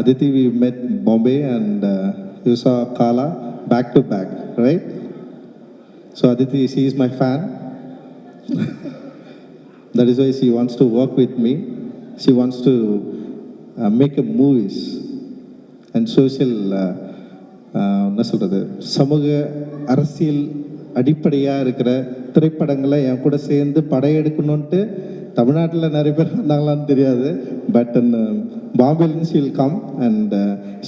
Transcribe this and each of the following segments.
Aditi, we met Bombay and you saw Kala back to back, right? So Aditi, she is my fan. That is why she wants to work with me. She wants to make a movies and social என்ன சொல்கிறது சமூக அரசியல் அடிப்படையாக இருக்கிற திரைப்படங்களை என் கூட சேர்ந்து படையெடுக்கணுன்ட்டு தமிழ்நாட்டில் நிறைய பேர் வந்தாங்களான்னு தெரியாது. பட் பாம்பேலேருந்து she will come and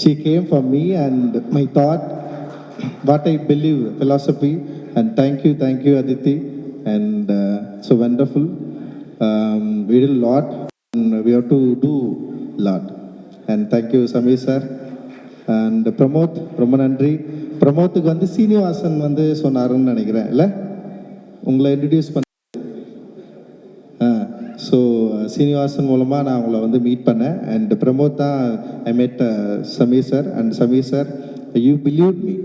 she came for me and my thought what I believe philosophy and thank you Aditi and so wonderful. We did a lot and we have to do lot and thank you Samir sir and Pramod ரொம்ப நன்றி. பிரமோத்துக்கு வந்து சீனிவாசன் வந்து சொன்னாருன்னு நினைக்கிறேன் இல்லை உங்களை introduce பண்ண. So Srinivasan மூலமாக நான் உங்களை வந்து மீட் பண்ணேன் அண்ட் பிரமோத் தான் I made Sameer sir and Sameer sir you believe me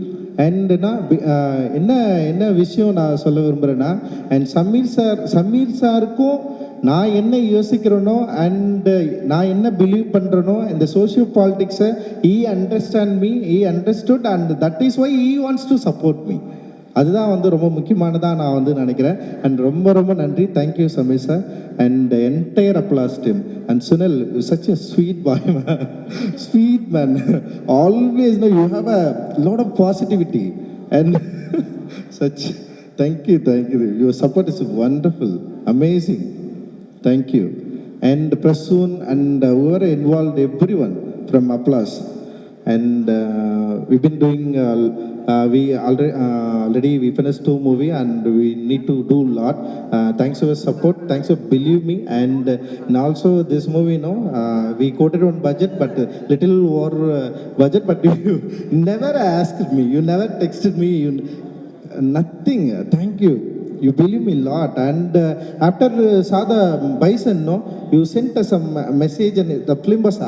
and நான் என்ன விஷயம் நான் சொல்ல விரும்புகிறேன்னா அண்ட் சமீர் சாருக்கும் நான் என்ன யோசிக்கிறேனோ அண்டு நான் என்ன பிலீவ் பண்ணுறேனோ இந்த சோஷியல் பாலிட்டிக்ஸை he understood and that is why he wants to support me. அதுதான் வந்து ரொம்ப முக்கியமானதாக நான் வந்து நினைக்கிறேன் அண்ட் ரொம்ப ரொம்ப நன்றி. Thank you Sameer sir and entire applause team and Sunil such a sweet boy man, sweet man, always know you have a lot of positivity and such thank you your support is wonderful amazing. Thank you. And Prasoon and whoever involved, everyone from Applause. And we've been doing, we already we finished 2 movies and we need to do a lot. Thanks for your support. Thanks for believe me. And also this movie, we quoted on budget, but little over budget. But you never asked me. You never texted me. Nothing. Thank you. You believe me a lot and after saw the Bison, you sent us some message and the film was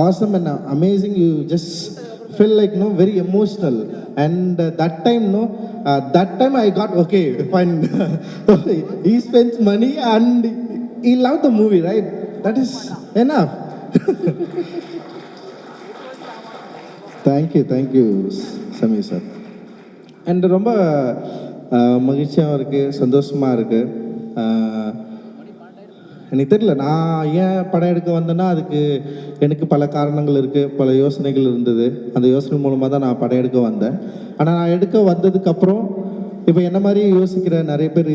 awesome and amazing. You just felt like very emotional and that time I got okay fine. He spends money and he loved the movie, right? That is enough. Thank you Samir sir and ரொம்ப மகிழ்ச்சியாகவும் இருக்குது, சந்தோஷமாக இருக்குது. எனக்கு தெரியல நான் ஏன் படம் எடுக்க வந்தேன்னா அதுக்கு எனக்கு பல காரணங்கள் இருக்குது, பல யோசனைகள் இருந்தது. அந்த யோசனை மூலமாக தான் நான் படம் எடுக்க வந்தேன். ஆனால் நான் எடுக்க வந்ததுக்கப்புறம் இப்போ என்ன மாதிரி யோசிக்கிற நிறைய பேர்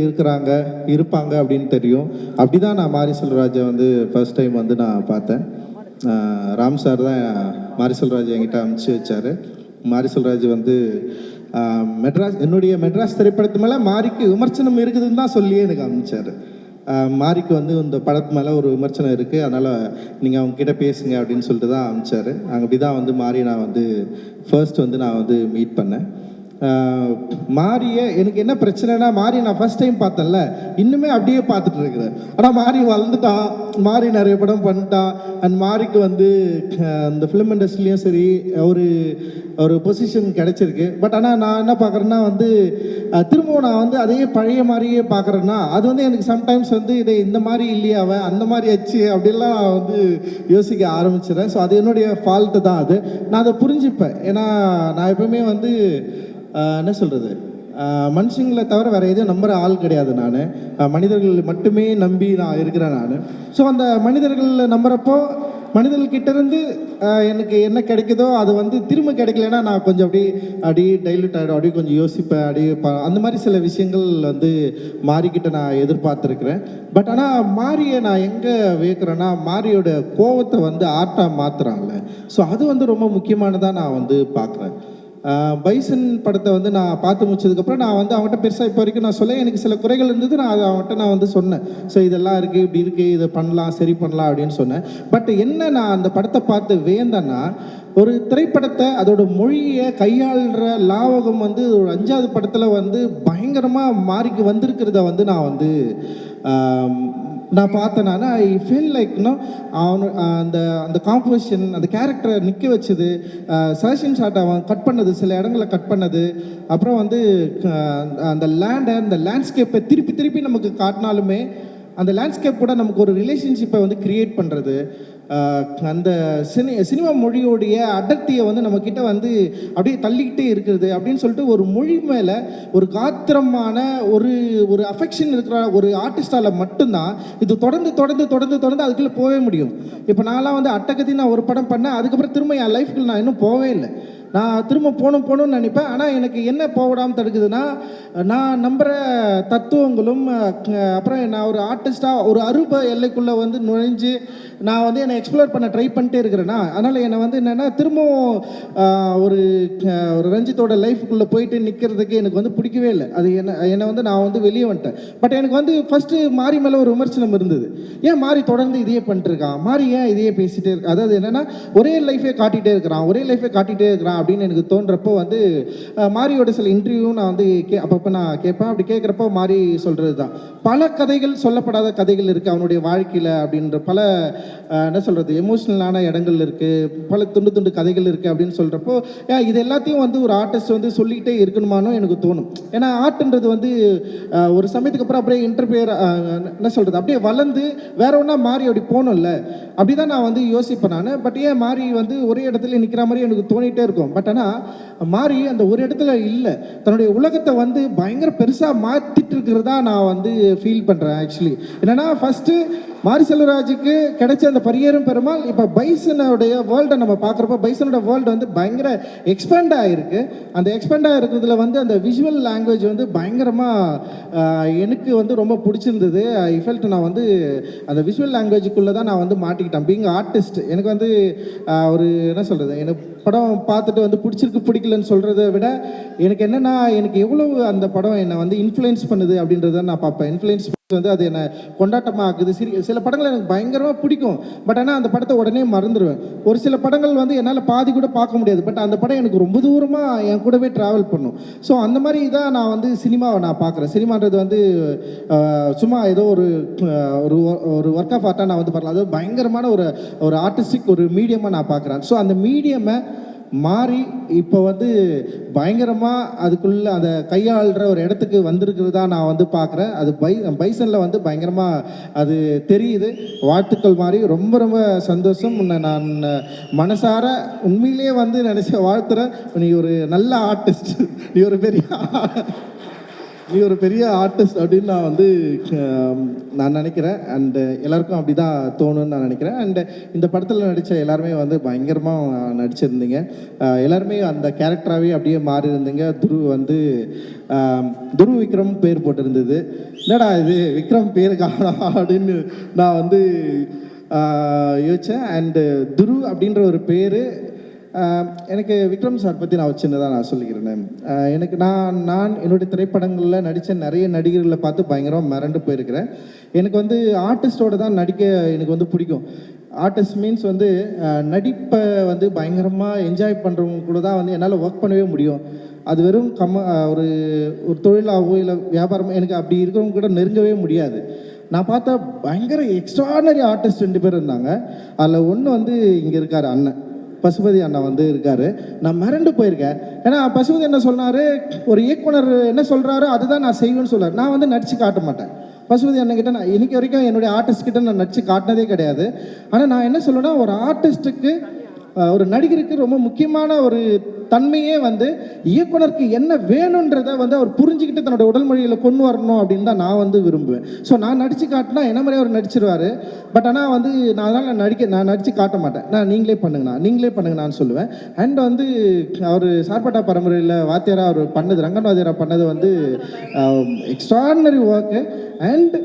இருப்பாங்க அப்படின்னு தெரியும். அப்படி தான் நான் மாரி செல்வராஜை வந்து ஃபர்ஸ்ட் டைம் வந்து நான் பார்த்தேன். ராம் சார் தான் மாரி செல்வராஜ் என்கிட்ட அனுப்பிச்சி வச்சார். மாரி செல்வராஜ் வந்து என்னுடைய மெட்ராஸ் திரைப்படத்து மேலே மாரிக்கு விமர்சனம் இருக்குதுன்னு தான் சொல்லியே எனக்கு அனுப்பிச்சார். மாரிக்கு வந்து இந்த படத்து மேலே ஒரு விமர்சனம் இருக்குது, அதனால் நீங்கள் அவங்கக்கிட்ட பேசுங்க அப்படின்னு சொல்லிட்டு தான் அனுப்பிச்சார். அப்படி தான் வந்து மாரி நான் வந்து ஃபர்ஸ்ட் வந்து நான் வந்து மீட் பண்ணேன். மாரியை எனக்கு என்ன பிரச்சனைனா மாரி நான் ஃபர்ஸ்ட் டைம் பார்த்தேன்ல இன்னுமே அப்படியே பார்த்துட்டு இருக்கிறேன். ஆனால் மாரி வளர்ந்துட்டான், மாரி நிறைய படம் பண்ணிட்டான் அண்ட் மாரிக்கு வந்து இந்த ஃபிலிம் இண்டஸ்ட்ரிலையும் சரி ஒரு பொசிஷன் கிடைச்சிருக்கு. பட் ஆனால் நான் என்ன பார்க்குறேன்னா வந்து திரும்பவும் நான் வந்து அதே பழைய மாதிரியே பார்க்குறேன்னா அது வந்து எனக்கு சம்டைம்ஸ் வந்து இதை இந்த மாதிரி இல்லையே அவன் அந்த மாதிரி ஆச்சு அப்படிலாம் நான் வந்து யோசிக்க ஆரம்பிச்சிடுறேன். ஸோ அது என்னுடைய ஃபால்ட்டு தான். அது நான் அதை புரிஞ்சுப்பேன். ஏன்னா நான் எப்பவுமே வந்து என்ன சொல்கிறது மனுஷங்களை தவிர வேறு எதுவும் நம்புகிற ஆள் கிடையாது. நான் மனிதர்கள் மட்டுமே நம்பி நான் இருக்கிறேன் நான். ஸோ அந்த மனிதர்கள் நம்புகிறப்போ மனிதர்கள்கிட்டேருந்து எனக்கு என்ன கிடைக்குதோ அது வந்து திரும்ப கிடைக்கலன்னா நான் கொஞ்சம் அப்படியே டைல்யூட் ஆகிடும், அப்படியே கொஞ்சம் யோசிப்பேன், அந்த மாதிரி சில விஷயங்கள் வந்து மாரிக்கிட்ட நான் எதிர்பார்த்துருக்குறேன். பட் ஆனால் மாரியை நான் எங்கே வைக்கிறேன்னா மாரியோட கோவத்தை வந்து ஆர்ட்டாக மாற்றுறாங்களே, ஸோ அது வந்து ரொம்ப முக்கியமானதாக நான் வந்து பார்க்குறேன். பைசன் படத்தை வந்து நான் பார்த்து முடிச்சதுக்கப்புறம் நான் வந்து அவங்ககிட்ட பெருசாக இப்போ வரைக்கும் நான் சொல்ல எனக்கு சில குறைகள் இருந்தது. நான் அதை அவங்ககிட்ட நான் வந்து சொன்னேன். ஸோ இதெல்லாம் இருக்குது, இப்படி இருக்குது, இதை பண்ணலாம், சரி பண்ணலாம் அப்படின்னு சொன்னேன். பட் என்ன நான் அந்த படத்தை பார்த்து வேந்தேன்னா ஒரு திரைப்படத்தை அதோட மொழியை கையாளுற லாவகம் வந்து ஒரு 5வது படத்தில் வந்து பயங்கரமாக மாறிக்கு வந்திருக்கிறத வந்து நான் வந்து நான் பார்த்தேன். ஐ ஃபீல் லைக் அந்த காம்போசிஷன் அந்த கேரக்டரை நிற்க வச்சது, சஜஷன் ஷாட் அவன் கட் பண்ணது, சில இடங்களை கட் பண்ணது, அப்புறம் வந்து அந்த லேண்ட்ஸ்கேப்பை திருப்பி நமக்கு காட்டினாலுமே அந்த லேண்ட்ஸ்கேப் கூட நமக்கு ஒரு ரிலேஷன்ஷிப்பை வந்து க்ரியேட் பண்ணுறது, அந்த சினிமா மொழியோடைய அடர்த்தியை வந்து நம்மக்கிட்ட வந்து அப்படியே தள்ளிக்கிட்டே இருக்கிறது அப்படின்னு சொல்லிட்டு ஒரு மொழி மேலே ஒரு காத்திரமான ஒரு ஒரு அஃபெக்ஷன் இருக்கிற ஒரு ஆர்டிஸ்டால் மட்டும்தான் இது தொடர்ந்து தொடர்ந்து தொடர்ந்து தொடர்ந்து அதுக்குள்ளே போகவே முடியும். இப்போ நான்லாம் வந்து அட்டகத்தி நான் ஒரு படம் பண்ணேன், அதுக்கப்புறம் திரும்ப என் லைஃப்குள்ள நான் இன்னும் போகவே இல்லை. நான் திரும்ப போகணும்னு நினைப்பேன். ஆனால் எனக்கு என்ன போடாமல் தடுக்குதுன்னா, நான் நம்புகிற தத்துவங்களும் அப்புறம் நான் ஒரு ஆர்டிஸ்டாக ஒரு அருப எல்லைக்குள்ளே வந்து நுழைஞ்சு நான் வந்து என்னை எக்ஸ்ப்ளோர் பண்ண ட்ரை பண்ணிட்டே இருக்கிறேன்னா, அதனால் என்னை வந்து என்னென்னா திரும்பவும் ஒரு ஒரு ரஞ்சித்தோட லைஃப்குள்ளே போயிட்டு நிற்கிறதுக்கு எனக்கு வந்து பிடிக்கவே இல்லை. அது என்னை வந்து நான் வந்து வெளியே வந்துட்டேன். பட் எனக்கு வந்து ஃபஸ்ட்டு மாறி மேலே ஒரு விமர்சனம் இருந்தது. ஏன் மாறி தொடர்ந்து இதையே பண்ணிட்டுருக்கான், மாறி ஏன் இதையே பேசிகிட்டே இருக்கான், அதாவது என்னென்னா ஒரே லைஃபே காட்டிகிட்டே இருக்கிறான் அப்படின்னு எனக்கு தோன்றப்போ வந்து மாரியோட சில இன்டர்வியூ நான் வந்து அப்பப்போ நான் கேட்பேன். அப்படி கேட்குறப்போ மாரி சொல்கிறது தான், பல கதைகள் சொல்லப்படாத கதைகள் இருக்குது அவனுடைய வாழ்க்கையில் அப்படின்ற பல என்ன சொல்கிறது எமோஷ்னலான இடங்கள் இருக்குது, பல துண்டு துண்டு கதைகள் இருக்குது அப்படின்னு சொல்கிறப்போ இது எல்லாத்தையும் வந்து ஒரு ஆர்டிஸ்ட் வந்து சொல்லிக்கிட்டே இருக்கணுமானோ எனக்கு தோணும். ஏன்னா ஆர்ட்ன்றது வந்து ஒரு சமயத்துக்கு அப்புறம் அப்படியே இன்டர்பியர் என்ன சொல்கிறது அப்படியே வளர்ந்து வேற ஒன்றா மாறி அப்படி போகணும்ல, அப்படி தான் நான் வந்து யோசிப்பேன் நான். பட் ஏன் மாறி வந்து ஒரே இடத்துல நிற்கிற மாதிரி எனக்கு தோணிகிட்டே இருக்கும். பட் ஆனால் மாறி அந்த ஒரு இடத்துல இல்லை, தன்னுடைய உலகத்தை வந்து பயங்கர பெருசாக மாற்றிட்டு இருக்கிறதா நான் வந்து ஃபீல் பண்ணுறேன். ஆக்சுவலி என்னென்னா ஃபஸ்ட்டு மாரி செல்வராஜுக்கு கிடைச்ச அந்த பரியேறும் பெருமாள் இப்போ பைசனுடைய வேர்ல்டை நம்ம பார்க்குறப்போ பைசனோட வேர்ல்டு வந்து பயங்கர எக்ஸ்பேண்ட் ஆகிருக்கு. அந்த எக்ஸ்பேண்ட் ஆகிருக்கிறதுல வந்து அந்த விஷுவல் லாங்குவேஜ் வந்து பயங்கரமாக எனக்கு வந்து ரொம்ப பிடிச்சிருந்தது. ஐ ஃபெல்ட் நான் வந்து அந்த விஷுவல் லாங்குவேஜுக்குள்ளே தான் நான் வந்து மாட்டிக்கிட்டேன். பீங் ஆர்டிஸ்ட் எனக்கு வந்து ஒரு என்ன சொல்கிறது, எனக்கு படம் பார்த்துட்டு வந்து பிடிக்கலன்னு சொல்கிறத விட எனக்கு என்னென்னா எனக்கு எவ்வளவு அந்த படம் என்னை வந்து இன்ஃப்ளூயன்ஸ் பண்ணுது அப்படின்றத நான் பார்ப்பேன். இன்ஃப்ளூயன்ஸ் வந்து அது என்னை கொண்டாட்டமாக்குது. சில படங்கள் எனக்கு பயங்கரமாக பிடிக்கும், பட் ஆனால் அந்த படத்தை உடனே மறந்துடுவேன். ஒரு சில படங்கள் வந்து என்னால் பாதி கூட பார்க்க முடியாது, பட் அந்த படம் எனக்கு ரொம்ப தூரமாக என் கூடவே ட்ராவல் பண்ணும். ஸோ அந்த மாதிரி தான் நான் வந்து சினிமாவை நான் பார்க்குறேன். சினிமான்றது வந்து சும்மா ஏதோ ஒரு ஒரு ஒர்க் ஆஃப் ஆர்ட்டாக நான் வந்து பார்க்கலாம், அது பயங்கரமான ஒரு ஆர்டிஸ்டிக் ஒரு மீடியமாக நான் பார்க்குறேன். ஸோ அந்த மீடியமை மாறி இப்போ வந்து பயங்கரமாக அதுக்குள்ளே அந்த கையாளுற ஒரு இடத்துக்கு வந்திருக்கிறதா நான் வந்து பார்க்குறேன். அது பைசனில் வந்து பயங்கரமாக அது தெரியுது. வாழ்த்துக்கள் மாறி, ரொம்ப ரொம்ப சந்தோஷம். உன்னை நான் மனசார உண்மையிலேயே வந்து நினச்ச வாழ்த்துறேன். நீ ஒரு நல்ல ஆர்டிஸ்ட், நீ ஒரு பெரிய ஆர்டிஸ்ட் அப்படின்னு நான் வந்து நான் நினைக்கிறேன். அண்டு எல்லாருக்கும் அப்படி தான் தோணுன்னு நான் நினைக்கிறேன். அண்டு இந்த படத்தில் நடித்த எல்லாருமே வந்து பயங்கரமாக நடிச்சிருந்தீங்க. எல்லாருமே அந்த கேரக்டராகவே அப்படியே மாறி இருந்தீங்க. துரு விக்ரம் பேர் போட்டிருந்தது. என்னடா இது விக்ரம் பேர் காணோம் அப்படின்னு நான் வந்து யோசித்தேன். அண்டு துரு அப்படின்ற ஒரு பேர் எனக்கு விக்ரம் சார் பற்றி நான் சின்னதாக நான் சொல்லிக்கிறேன். எனக்கு நான் என்னுடைய திரைப்படங்களில் நடித்த நிறைய நடிகர்களை பார்த்து பயங்கரமாக மிரண்டு போயிருக்கிறேன். எனக்கு வந்து ஆர்டிஸ்டோடு தான் நடிக்க எனக்கு வந்து பிடிக்கும். ஆர்டிஸ்ட் மீன்ஸ் வந்து நடிப்பை வந்து பயங்கரமாக என்ஜாய் பண்ணுறவங்க கூட தான் வந்து என்னால் ஒர்க் பண்ணவே முடியும். அது வெறும் ஒரு தொழிலாகவோ இல்லை வியாபாரமோ எனக்கு அப்படி இருக்கிறவங்க கூட நெருங்கவே முடியாது. நான் பார்த்தா பயங்கர எக்ஸ்ட்ரானரி ஆர்டிஸ்ட் 2 பேர் இருந்தாங்க. அதில் ஒன்று வந்து இங்கே இருக்கார் அண்ணன் பசுபதி அண்ணா வந்து இருக்காரு. நான் மிரண்டு போயிருக்கேன். ஏன்னா பசுபதி என்ன சொன்னார், ஒரு இயக்குனர் என்ன சொல்கிறாரோ அதுதான் நான் செய்வேன்னு சொல்கிறார். நான் வந்து நடித்து காட்ட மாட்டேன். பசுபதி அண்ணன்கிட்ட நான் இன்னைக்கு வரைக்கும் என்னுடைய ஆர்டிஸ்ட் கிட்ட நான் நடித்து காட்டினதே கிடையாது. ஆனால் நான் என்ன சொல்லுவேன்னா, ஒரு ஆர்டிஸ்ட்டுக்கு ஒரு நடிகருக்கு ரொம்ப முக்கியமான ஒரு தன்மையே வந்து இயக்குனருக்கு என்ன வேணுன்றதை வந்து அவர் புரிஞ்சுக்கிட்டு தன்னோட உடல் மொழியில் கொண்டு வரணும் அப்படின்னு தான் நான் வந்து விரும்புவேன். ஸோ நான் நடித்து காட்டினா என்ன மாதிரியே அவர் நடிச்சிருவார். பட் ஆனால் வந்து நான் நடித்து காட்ட மாட்டேன். நீங்களே பண்ணுங்கண்ணான்னு சொல்லுவேன். அண்ட் வந்து அவர் சார்பட்டா பரம்பரையில் வாத்தியாராக அவர் பண்ணது, ரங்கன் வாத்தியாராக பண்ணது வந்து எக்ஸ்ட்ராடினரி ஒர்க்கு. அண்ட்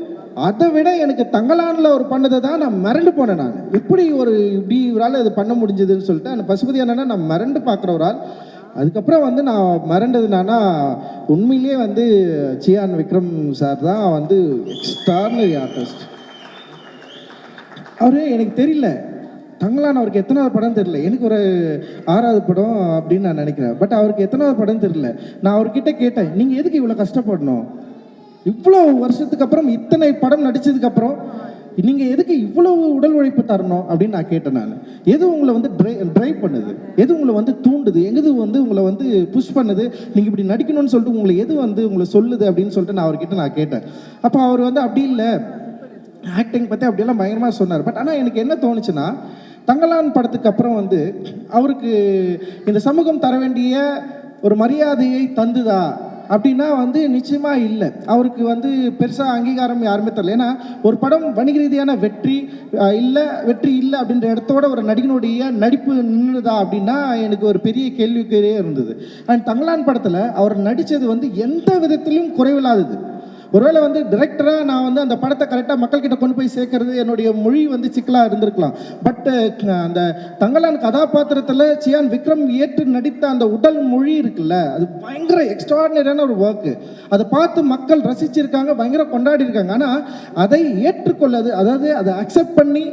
அதை விட எனக்கு தங்கலானில் ஒரு பண்ணதை தான் நான் மிரண்டு போனேன். நான் எப்படி இப்படி இவரால் இது பண்ண முடிஞ்சதுன்னு சொல்லிட்டு அந்த பசுபதி என்னன்னா நான் மிரண்டு பார்க்குற ஒரு ஆள். அதுக்கப்புறம் வந்து நான் மிரண்டதுனானா உண்மையிலேயே வந்து சியான் விக்ரம் சார் தான் வந்து எக்ஸ்ட்ராடினரி ஆர்டிஸ்ட். அவரு எனக்கு தெரியல, தங்கலான் அவருக்கு எத்தனாவது படம் தெரியல, எனக்கு ஒரு 6வது படம் அப்படின்னு நான் நினைக்கிறேன். பட் அவருக்கு எத்தனாவது படம் தெரியல. நான் அவர்கிட்ட கேட்டேன், நீங்கள் எதுக்கு இவ்வளோ கஷ்டப்படணும், இவ்வளோ வருஷத்துக்கு அப்புறம் இத்தனை படம் நடிச்சதுக்கப்புறம் நீங்கள் எதுக்கு இவ்வளவு உடல் உழைப்பு தரணும் அப்படின்னு நான் கேட்டேன். நான் எது உங்களை வந்து ட்ரைவ் பண்ணுது, எது உங்களை வந்து தூண்டுது, எது வந்து உங்களை வந்து புஷ் பண்ணுது, நீங்கள் இப்படி நடிக்கணும்னு சொல்லிட்டு உங்களை எது வந்து உங்களை சொல்லுது அப்படின்னு சொல்லிட்டு நான் அவர்கிட்ட நான் கேட்டேன். அப்போ அவர் வந்து அப்படி இல்லை, ஆக்டிங் பற்றி அப்படியெல்லாம் பயங்கரமாக சொன்னார். பட் ஆனால் எனக்கு என்ன தோணுச்சுன்னா, தங்கலான் படத்துக்கு அப்புறம் வந்து அவருக்கு இந்த சமூகம் தர வேண்டிய ஒரு மரியாதையை தந்துதா அப்படின்னா வந்து நிச்சயமாக இல்லை. அவருக்கு வந்து பெருசாக அங்கீகாரம் யாருமே தரல. ஏன்னா ஒரு படம் வணிக ரீதியான வெற்றி வெற்றி இல்லை அப்படின்ற இடத்தோட ஒரு நடிகனுடைய நடிப்பு நின்றுதா அப்படின்னா எனக்கு ஒரு பெரிய கேள்விக்குறியே இருந்தது. அண்ட் தங்கலான் படத்தில் அவர் நடித்தது வந்து எந்த விதத்திலும் குறைவில்லாதது. ஒருவேளை வந்து டிரெக்டராக நான் வந்து அந்த படத்தை கரெக்டாக மக்கள்கிட்ட கொண்டு போய் சேர்க்கறது என்னுடைய மொழி வந்து சிக்கலாக இருந்திருக்கலாம். பட் அந்த தங்கலான் கதாபாத்திரத்தில் சியான் விக்ரம் ஏற்று நடித்த அந்த உடல் மொழி இருக்குல்ல, அது பயங்கர எக்ஸ்ட்ராடினரியான ஒரு ஒர்க்கு. அதை பார்த்து மக்கள் ரசிச்சிருக்காங்க, பயங்கர கொண்டாடி இருக்காங்க. ஆனால் அதை ஏற்றுக்கொள்ளது, அதாவது அதை அக்செப்ட் பண்ணி